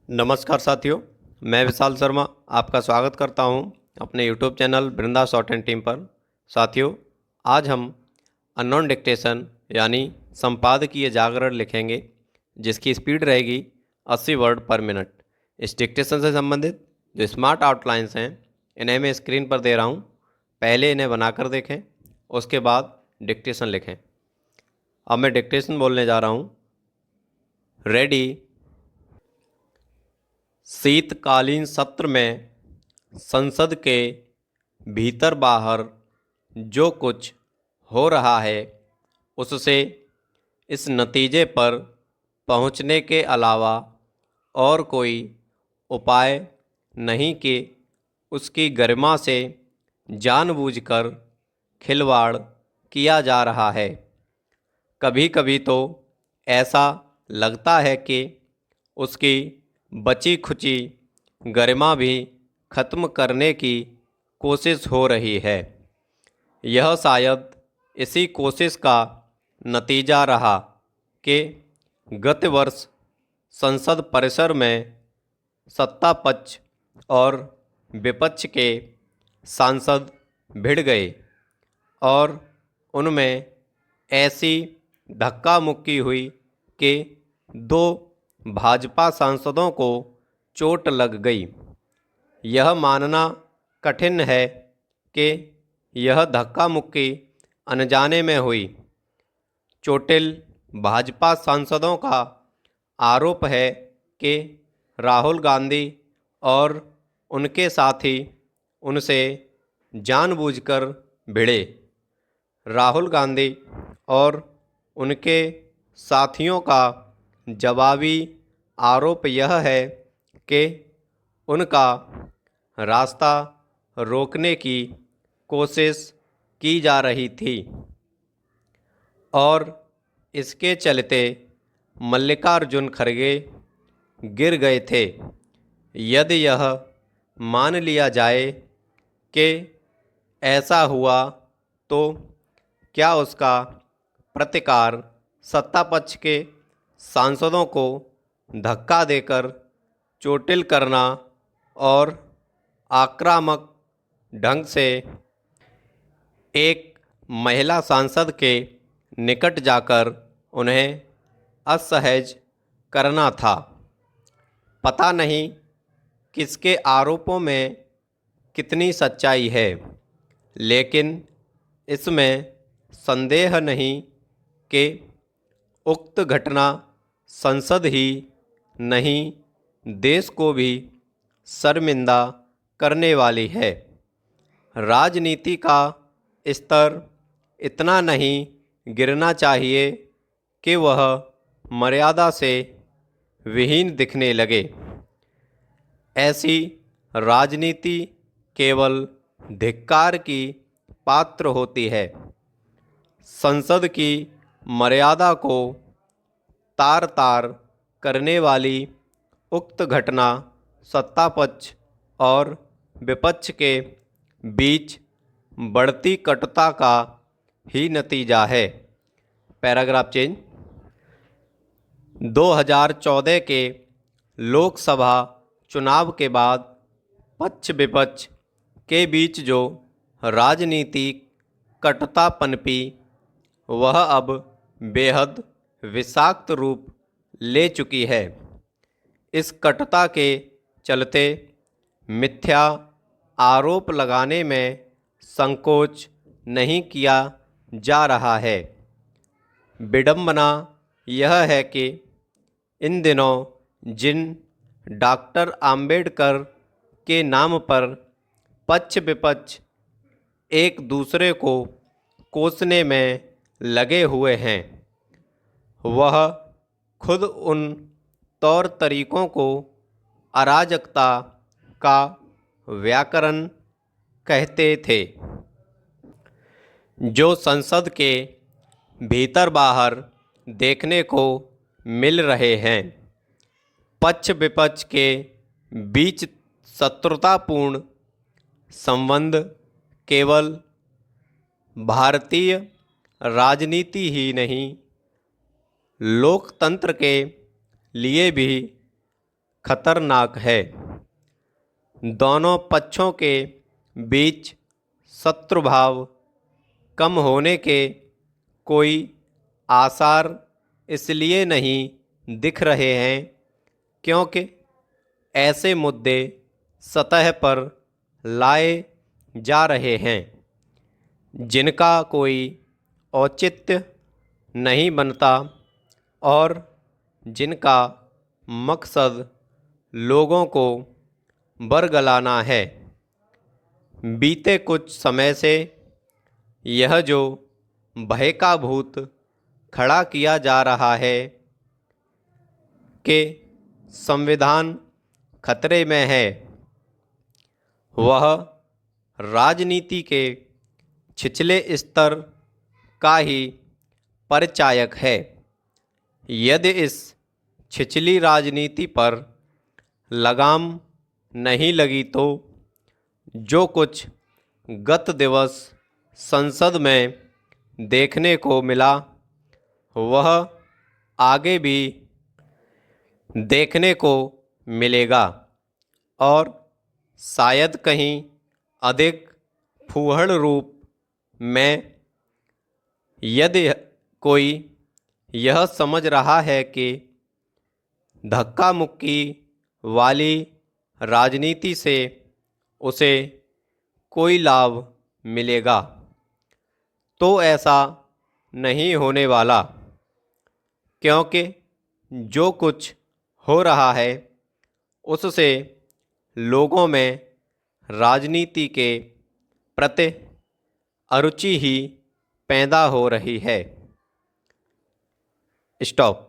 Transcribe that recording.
नमस्कार साथियों, मैं विशाल शर्मा आपका स्वागत करता हूं अपने YouTube channel Vrinda short and team पर। साथियों, आज हम अननोन डिक्टेशन यानी संपादकीय जागरण लिखेंगे, जिसकी स्पीड रहेगी 80 वर्ड पर मिनट। इस डिक्टेशन से संबंधित जो स्मार्ट आउटलाइंस हैं, इन्हें मैं स्क्रीन पर दे रहा हूं। पहले इन्हें बनाकर देखें, उसके बाद डिक्टेशन लिखें। अब मैं डिक्टेशन बोलने जा रहा हूं। रेडी। शीतकालीन सत्र में संसद के भीतर बाहर जो कुछ हो रहा है, उससे इस नतीजे पर पहुंचने के अलावा और कोई उपाय नहीं कि उसकी गरिमा से जानबूझकर खिलवाड़ किया जा रहा है। कभी कभी तो ऐसा लगता है कि उसकी बची खुची गरिमा भी खत्म करने की कोशिश हो रही है। यह शायद इसी कोशिश का नतीजा रहा कि गत वर्ष संसद परिसर में सत्ता पक्ष और विपक्ष के सांसद भिड़ गए और उनमें ऐसी धक्का मुक्की हुई कि दो भाजपा सांसदों को चोट लग गई। यह मानना कठिन है कि यह धक्का मुक्की अनजाने में हुई। चोटिल भाजपा सांसदों का आरोप है कि राहुल गांधी और उनके साथी उनसे जानबूझकर भिड़े। राहुल गांधी और उनके साथियों का जवाबी आरोप यह है कि उनका रास्ता रोकने की कोशिश की जा रही थी और इसके चलते मल्लिकार्जुन खड़गे गिर गए थे। यदि यह मान लिया जाए कि ऐसा हुआ, तो क्या उसका प्रतिकार सत्ता पक्ष के सांसदों को धक्का देकर चोटिल करना और आक्रामक ढंग से एक महिला सांसद के निकट जाकर उन्हें असहज करना था। पता नहीं किसके आरोपों में कितनी सच्चाई है, लेकिन इसमें संदेह नहीं कि उक्त घटना संसद ही नहीं, देश को भी शर्मिंदा करने वाली है। राजनीति का स्तर इतना नहीं गिरना चाहिए कि वह मर्यादा से विहीन दिखने लगे। ऐसी राजनीति केवल धिक्कार की पात्र होती है। संसद की मर्यादा को तार तार करने वाली उक्त घटना सत्ता पक्ष और विपक्ष के बीच बढ़ती कटुता का ही नतीजा है। Paragraph change. 2014 के लोकसभा चुनाव के बाद पक्ष विपक्ष के बीच जो राजनीतिक कटुता पनपी, वह अब बेहद विषाक्त रूप ले चुकी है। इस कटुता के चलते मिथ्या आरोप लगाने में संकोच नहीं किया जा रहा है। विडंबना यह है कि इन दिनों जिन डॉक्टर आम्बेडकर के नाम पर पक्ष विपक्ष एक दूसरे को कोसने में लगे हुए हैं, वह खुद उन तौर तरीकों को अराजकता का व्याकरण कहते थे, जो संसद के भीतर बाहर देखने को मिल रहे हैं। पक्ष विपक्ष के बीच शत्रुतापूर्ण संबंध केवल भारतीय राजनीति ही नहीं, लोकतंत्र के लिए भी खतरनाक है। दोनों पक्षों के बीच शत्रुभाव कम होने के कोई आसार इसलिए नहीं दिख रहे हैं क्योंकि ऐसे मुद्दे सतह पर लाए जा रहे हैं जिनका कोई औचित्य नहीं बनता और जिनका मकसद लोगों को बरगलाना है। बीते कुछ समय से यह जो भय का भूत खड़ा किया जा रहा है कि संविधान खतरे में है, वह राजनीति के छिछले स्तर का ही परिचायक है। यदि इस छिछली राजनीति पर लगाम नहीं लगी तो जो कुछ गत दिवस संसद में देखने को मिला वह आगे भी देखने को मिलेगा और शायद कहीं अधिक फूहड़ रूप में। यदि कोई यह समझ रहा है कि धक्का मुक्की वाली राजनीति से उसे कोई लाभ मिलेगा तो ऐसा नहीं होने वाला, क्योंकि जो कुछ हो रहा है उससे लोगों में राजनीति के प्रति अरुचि ही पैदा हो रही है। स्टॉप।